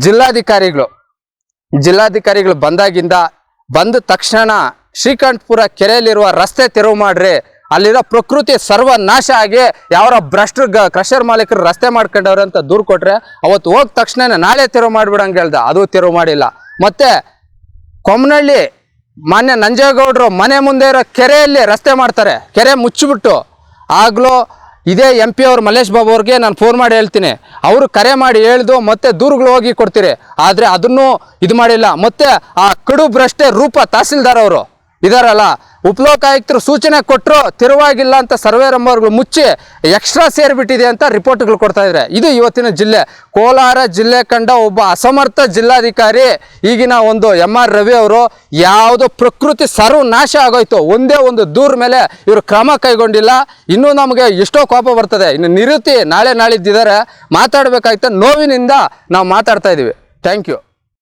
ಜಿಲ್ಲಾಧಿಕಾರಿಗಳು ಬಂದ ತಕ್ಷಣ ಶ್ರೀಕಂಠಪುರ ಕೆರೆಯಲ್ಲಿರುವ ರಸ್ತೆ ತೆರವು ಮಾಡ್ರಿ, ಅಲ್ಲಿರೋ ಪ್ರಕೃತಿ ಸರ್ವನಾಶ ಆಗಿ ಯಾವ ಭ್ರಷ್ಟರು ಕ್ರಷರ್ ಮಾಲೀಕರು ರಸ್ತೆ ಮಾಡ್ಕೊಂಡವ್ರೆ ಅಂತ ದೂರು ಕೊಟ್ರೆ ಅವತ್ತು ಹೋದ ತಕ್ಷಣ ನಾಳೆ ತೆರವು ಮಾಡಿಬಿಡಂಗೆ ಹೇಳ್ದ, ಅದು ತೆರವು ಮಾಡಿಲ್ಲ. ಮತ್ತೆ ಕೊಮ್ಮನಹಳ್ಳಿ ಮಾನ್ಯ ನಂಜೇಗೌಡರು ಮನೆ ಮುಂದೆ ಇರೋ ಕೆರೆಯಲ್ಲಿ ರಸ್ತೆ ಮಾಡ್ತಾರೆ, ಕೆರೆ ಮುಚ್ಚಿಬಿಟ್ಟು. ಆಗ್ಲೂ ಇದೇ MP ಅವ್ರು ಮಲ್ಲೇಶ್ ಬಾಬು ಅವ್ರಿಗೆ ನಾನು ಫೋನ್ ಮಾಡಿ ಹೇಳ್ತೀನಿ, ಅವರು ಕರೆ ಮಾಡಿ ಹೇಳ್ದು ಮತ್ತೆ ದೂರುಗಳು ಹೋಗಿ ಕೊಡ್ತೀರಿ, ಆದರೆ ಅದನ್ನು ಇದು ಮಾಡಿಲ್ಲ. ಮತ್ತೆ ಆ ಕಡು ಭ್ರಷ್ಟೆ ರೂಪ ತಹಸೀಲ್ದಾರ್ ಅವರು ಇದಾರಲ್ಲ, ಉಪಲೋಕಾಯುಕ್ತರು ಸೂಚನೆ ಕೊಟ್ಟರು ತೆರವಾಗಿಲ್ಲ ಅಂತ ಸರ್ವೆ ನಂಬರ್ಗಳು ಮುಚ್ಚಿ ಎಕ್ಸ್ಟ್ರಾ ಸೇರಿಬಿಟ್ಟಿದೆ ಅಂತ ರಿಪೋರ್ಟ್ಗಳು ಕೊಡ್ತಾ ಇದ್ದಾರೆ. ಇದು ಇವತ್ತಿನ ಜಿಲ್ಲೆ. ಕೋಲಾರ ಜಿಲ್ಲೆ ಕಂಡ ಒಬ್ಬ ಅಸಮರ್ಥ ಜಿಲ್ಲಾಧಿಕಾರಿ ಈಗಿನ ಒಂದು MR ರವಿ ಅವರು ಯಾವುದೋ ಪ್ರಕೃತಿ ಸರ್ವನಾಶ ಆಗೋಯ್ತು, ಒಂದೇ ಒಂದು ದೂರ ಮೇಲೆ ಇವರು ಕ್ರಮ ಕೈಗೊಂಡಿಲ್ಲ. ಇನ್ನೂ ನಮಗೆ ಎಷ್ಟೋ ಕೋಪ ಬರ್ತದೆ. ಇನ್ನು ನಿವೃತ್ತಿ ನಾಳೆ ನಾಳಿದ್ದಿದ್ದಾರೆ, ಮಾತಾಡಬೇಕಾಯ್ತು, ನೋವಿನಿಂದ ನಾವು ಮಾತಾಡ್ತಾ ಇದ್ದೀವಿ. Thank you.